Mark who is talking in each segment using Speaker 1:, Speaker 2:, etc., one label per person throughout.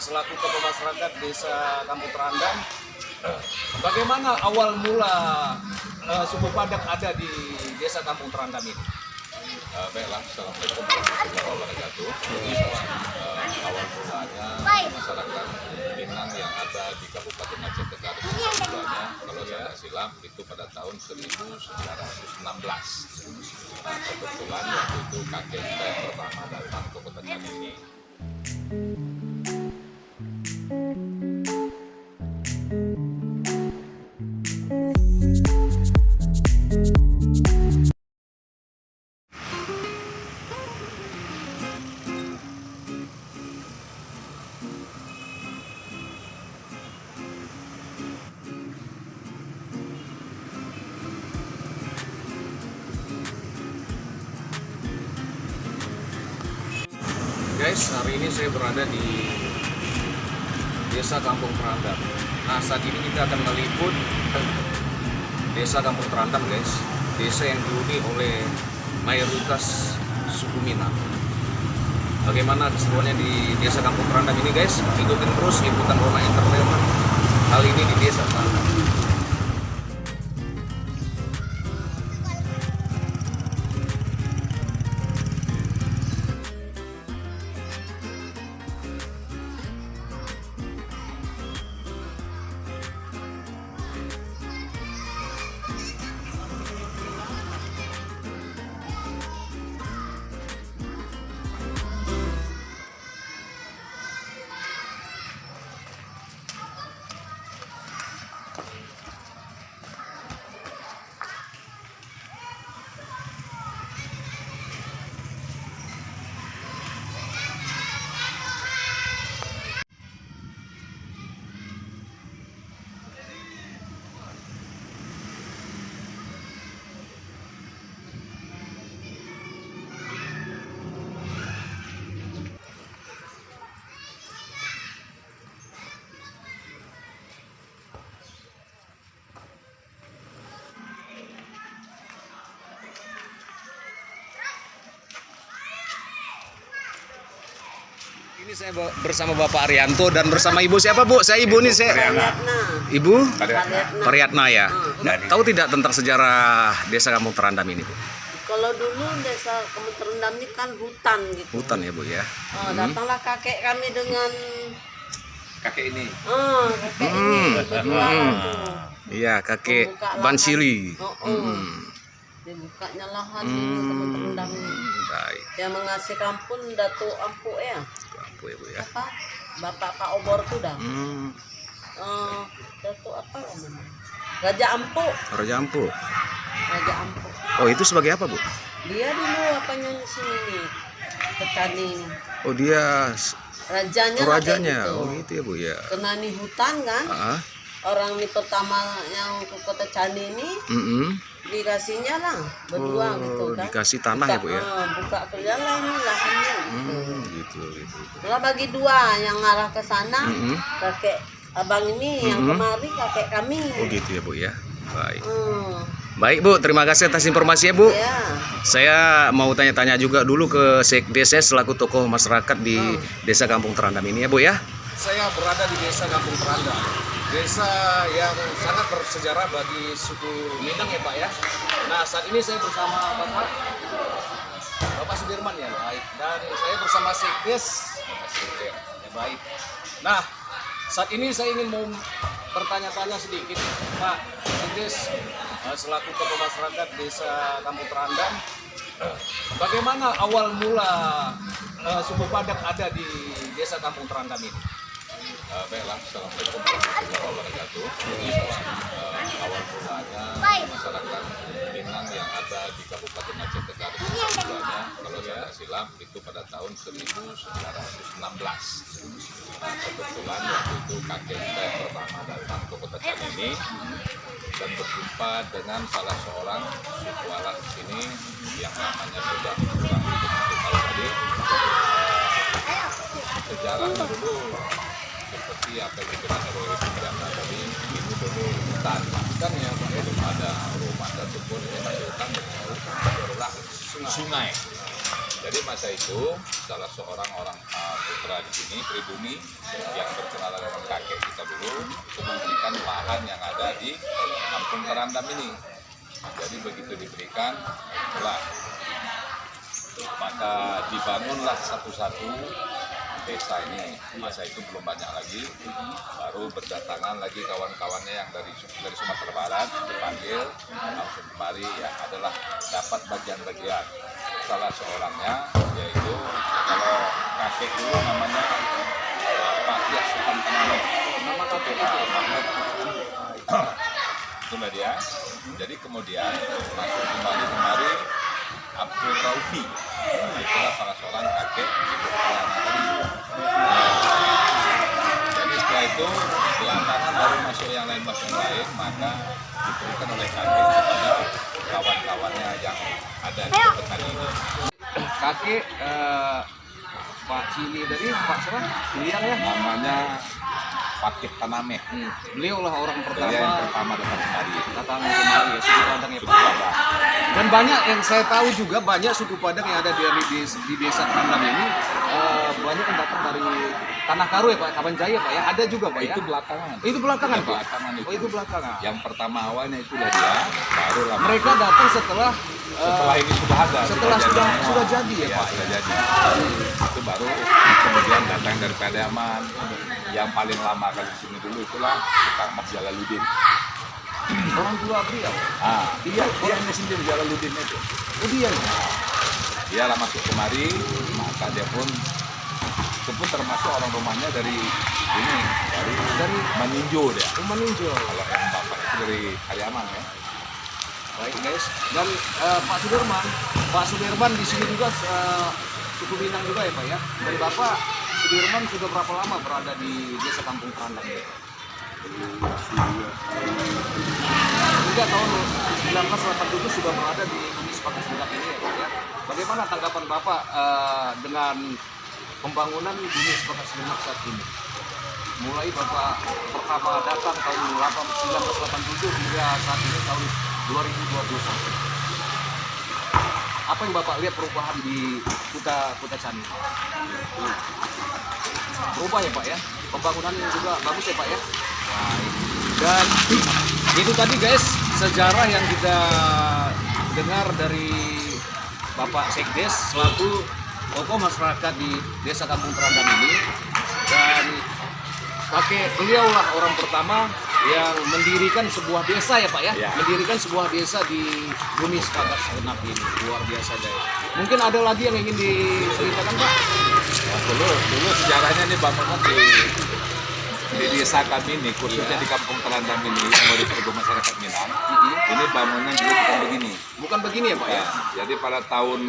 Speaker 1: selaku Tokoh Masyarakat Desa Kampung Terandam, bagaimana awal mula suku Padak ada di Desa Kampung Terandam ini?
Speaker 2: Baiklah, Assalamualaikum warahmatullahi wabarakatuh. Awal mulanya masyarakat Minang yang ada di Kabupaten Aceh Tenggara sebelumnya, kalau saya tidak silap, itu pada tahun 1916. Nah, kebetulan waktu itu kakek saya pertama datang ke Kota Candi ini.
Speaker 1: Guys, hari ini saya berada di Desa Kampung Terandam. Nah, saat ini kita akan meliput Desa Kampung Terandam, guys. Desa yang dihuni oleh mayoritas suku Minang. Bagaimana keseruannya di Desa Kampung Terandam ini, guys? Ikutin terus liputan Roma Entertainment kali ini di Desa Terandam. Ini saya bersama Bapak Arianto dan bersama Ibu siapa, Bu? Saya Ibu nih, saya. Ibu Pariatna ya. Tahu tidak tentang sejarah Desa Kampung Terandam ini, Bu?
Speaker 3: Kalau dulu Desa Kampung Terandam ini kan hutan gitu.
Speaker 1: Hutan ya, Bu ya.
Speaker 3: Datanglah kakek kami dengan
Speaker 2: Kakek ini.
Speaker 3: kakek ini berjualan tuh.
Speaker 1: Iya, kakek
Speaker 3: Membuka lahan.
Speaker 1: Bansiri.
Speaker 3: Dibukanya lahan di Kampung Terandam ini.
Speaker 1: Baik.
Speaker 3: Yang menghasilkan pun Datuk Ampu ya.
Speaker 1: Bu ya, Bu ya.
Speaker 3: Apa? Bapak Pak Obor tuh dah.
Speaker 1: Hmm,
Speaker 3: Datuk apa namanya? Raja Ampu.
Speaker 1: Raja Ampu.
Speaker 3: Raja Ampu.
Speaker 1: Oh, itu sebagai apa, Bu?
Speaker 3: Dia dulu apanya di sini nih? Petani.
Speaker 1: Oh, dia
Speaker 3: Rajanya.
Speaker 1: rajanya.
Speaker 3: Gitu.
Speaker 1: Oh, gitu ya, Bu ya.
Speaker 3: Kena nih hutan kan?
Speaker 1: Ah,
Speaker 3: Orang ini pertama yang ke Kota Candi ini dikasihnya lah berdua gitu kan.
Speaker 1: Dikasih tanah ya, Bu ya.
Speaker 3: Buka kerja lah ini lahannya gitu.
Speaker 1: Gitu.
Speaker 3: Lah bagi dua yang ngarah ke sana, kakek abang ini yang kemari kakek kami.
Speaker 1: Oh, gitu ya, Bu ya. Baik.
Speaker 3: Baik
Speaker 1: Bu, terima kasih atas informasinya, Bu.
Speaker 3: Ya.
Speaker 1: Saya mau tanya-tanya juga dulu ke Sekdes selaku tokoh masyarakat di Desa Kampung Terandam ini ya, Bu ya. Saya berada di Desa Kampung Terandam. Desa yang sangat bersejarah bagi suku Minang ya, Pak ya. Nah, saat ini saya bersama Bapak Sudirman ya, baik. Dan saya bersama Sekdes. Ya, baik. Nah, saat ini saya ingin mau bertanya-tanya sedikit, Pak Sekdes selaku tokoh masyarakat Desa Kampung Terandam. Bagaimana awal mula suku Padak ada di Desa Kampung Terandam ini?
Speaker 2: Baiklah, Assalamualaikum warahmatullahi wabarakatuh. Awal mulanya masyarakat Minang yang ada di Kabupaten Aceh Tenggara sebelumnya, kalau saya tidak silap, itu pada tahun 1916. Nah, kebetulan waktu itu kakek saya pertama datang ke Kota Candi ini dan berjumpa dengan salah seorang suku alat di sini yang namanya sudah kurang lebih 1 tahun tadi. Sejarahnya dulu seperti apa yang dikatakan oleh Pujana tadi, ini dulu hutan ya, belum ada rumah satupun, ini masih hutan, itu adalah sungai. Jadi masa itu salah seorang putra di sini pribumi yang berkenalan dengan kakek kita dulu untuk memberikan lahan yang ada di Kampung Terandam ini. Jadi begitu diberikan, maka dibangunlah satu-satu desa ini. Masa itu belum banyak lagi, baru berdatangan lagi kawan-kawannya yang dari Sumatera Barat dipanggil langsung kemari, ya adalah dapat bagian-bagian. Salah seorangnya yaitu kalau kakek dulu namanya Pak Kiai Sultan Taname. Nama kakek itu dia. Jadi kemudian masuk kembali kemari Abdul Raufi, itulah salah seorang kakek yang tadi. Jadi setelah itu belakangan baru masuk yang lain, maka diberikan oleh kakek kepada kawan-kawannya yang ada di petani ini.
Speaker 1: Kakek Pak Cili tadi, Pak siapa? Beliau ya?
Speaker 2: Namanya Pakih Taname.
Speaker 1: Beliau lah orang
Speaker 2: Beliau yang pertama datang kemari.
Speaker 1: datang kemari ya, suku Padang ya Pak. Dan banyak yang saya tahu juga, banyak suku Padang yang ada di desa Terandam ini, banyak yang datang dari Tanah Karu ya Pak, Kaban Jaya Pak ya, ada juga Pak ya?
Speaker 2: Itu belakangan.
Speaker 1: Itu belakangan Pak?
Speaker 2: Belakangan itu.
Speaker 1: Oh itu belakangan.
Speaker 2: Yang pertama awalnya itu dia, baru lama.
Speaker 1: Mereka datang setelah
Speaker 2: Ini sudah ada.
Speaker 1: setelah sudah jadi ya Pak?
Speaker 2: Sudah jadi. Itu baru kemudian datang dari Padaman. Yang paling lama kali di sini dulu itulah Kang Mas Jalaluddin.
Speaker 1: Orang tua beliau?
Speaker 2: Dia sendiri Jalaluddin itu.
Speaker 1: Oh dia ya?
Speaker 2: Dia lah masuk kemari, maka dia pun itu pun termasuk orang rumahnya dari Maninjo dia.
Speaker 1: Oh Maninjo.
Speaker 2: Kalau yang bapak itu dari Kariaman ya.
Speaker 1: Baik guys, dan Pak Sudirman di sini juga suku Minang juga ya Pak ya. Dan Bapak Sudirman sudah berapa lama berada di desa Kampung Terandam? Hingga tahun 1987 sudah berada di Bumi Sepakat Segenap ini ya Pak ya. Bagaimana tanggapan Bapak dengan pembangunan Bumi Sepakat Segenap saat ini? Mulai Bapak pertama datang tahun 1987 hingga saat ini tahun 2021. Apa yang Bapak lihat perubahan di Kuta Cani? Berubah ya Pak ya? Pembangunan juga bagus ya Pak ya? Baik. Dan itu tadi guys, sejarah yang kita dengar dari Bapak Sekdes selaku tokoh masyarakat di Desa Kampung Terandam ini. Dan beliau lah orang pertama yang mendirikan sebuah desa ya Pak ya?
Speaker 2: Ya.
Speaker 1: Mendirikan sebuah desa di Bumi Sepakat Segenap ini. Luar biasa guys. Mungkin ada lagi yang ingin diceritakan Pak?
Speaker 2: Ya, dulu sejarahnya nih bangunan di desa kami ini, khususnya di Kampung Terandam ini, yang mau dipergo masyarakat Minang. Ini bangunan dulu bukan begini.
Speaker 1: Bukan begini ya Pak ya?
Speaker 2: Jadi pada tahun,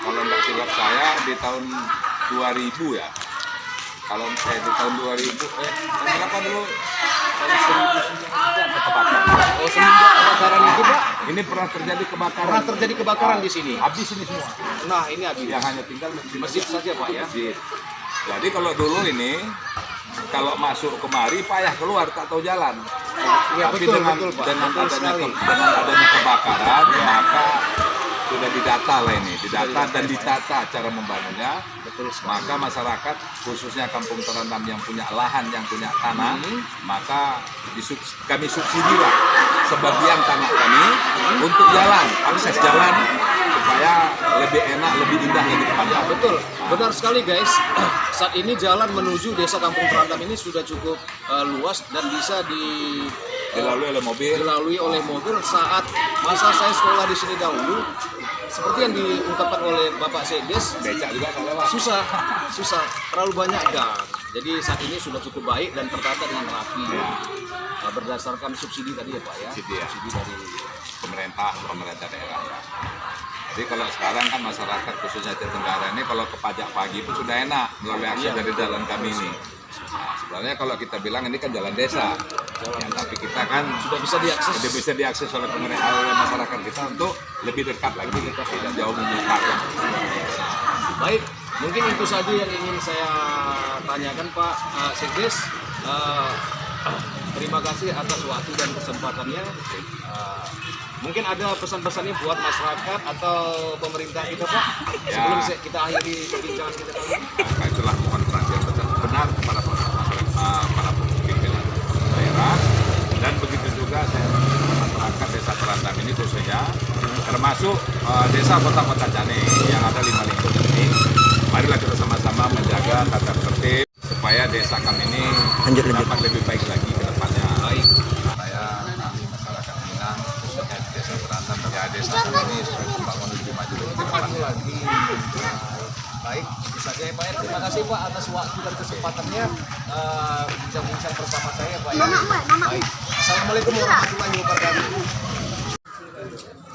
Speaker 2: kalau nggak silap saya, di tahun 2000 ya. Kalau saya di tahun 2000, tahun berapa dulu? Tahun 1900 kebakaran.
Speaker 1: Oh semenjak kebakaran itu Pak?
Speaker 2: Ini pernah terjadi kebakaran.
Speaker 1: Pernah terjadi kebakaran di sini?
Speaker 2: Habis ini semua.
Speaker 1: Nah ini habis.
Speaker 2: Yang hanya tinggal
Speaker 1: Masjid saja Pak ya?
Speaker 2: Masjid. Jadi kalau dulu ini, kalau masuk kemari payah keluar, tak tahu jalan.
Speaker 1: Ya,
Speaker 2: Tapi
Speaker 1: betul,
Speaker 2: dengan
Speaker 1: Pak.
Speaker 2: dengan
Speaker 1: Betul
Speaker 2: adanya
Speaker 1: sekali.
Speaker 2: dengan adanya kebakaran, maka sudah didata lah ini, didata dan ditata cara membangunnya.
Speaker 1: Betul sekali.
Speaker 2: Maka masyarakat khususnya Kampung Terandam yang punya lahan, yang punya tanah, maka kami subsidi lah sebagian tanah kami untuk jalan, akses jalan supaya lebih enak, lebih indah lagi ke depan.
Speaker 1: Ya betul, benar sekali guys. Saat ini jalan menuju Desa Kampung Terandam ini sudah cukup luas dan bisa
Speaker 2: dilalui oleh mobil.
Speaker 1: Saat masa saya sekolah di sini dahulu, seperti yang diungkapkan oleh Bapak Sekdes,
Speaker 2: Becak juga nggak lewat.
Speaker 1: susah, terlalu banyak gang. Jadi saat ini sudah cukup baik dan tertata dengan rapi. Berdasarkan subsidi tadi ya Pak ya.
Speaker 2: Subsidi
Speaker 1: dari
Speaker 2: pemerintah daerah. Jadi kalau sekarang kan masyarakat khususnya Aceh Tenggara ini kalau ke pajak pagi pun sudah enak melalui akses dari jalan kami ini. Nah, sebenarnya kalau kita bilang ini kan jalan desa, tapi kita kan
Speaker 1: sudah bisa diakses
Speaker 2: oleh pemerintah, oleh masyarakat kita untuk lebih dekat lagi, tidak jauh mendekat.
Speaker 1: Baik, mungkin itu saja yang ingin saya tanyakan Pak Sekdes. terima kasih atas waktu dan kesempatannya. Mungkin ada pesan-pesannya buat masyarakat atau pemerintah kita, Pak, sebelum kita akhiri perbincangan kita kali ini.
Speaker 2: Maka itulah mohon perhatian benar kepada para pimpinan daerah, dan begitu juga saya masyarakat Desa Terandam ini khususnya, termasuk desa kota-kota Cane yang ada 5 lingkup ini. Marilah kita sama-sama menjaga tata tertib supaya desa kami ini dapat lebih baik lagi ke depannya. Baik. Saya kami masyarakat Minang khususnya di Desa Terandam, ya desa kami ini supaya membangun lebih maju ke depannya lagi.
Speaker 1: Baik, itu saja ya Pak. Terima kasih Pak atas waktu dan kesempatannya bincang-bincang bersama saya Pak. Baik. Assalamualaikum warahmatullahi wabarakatuh.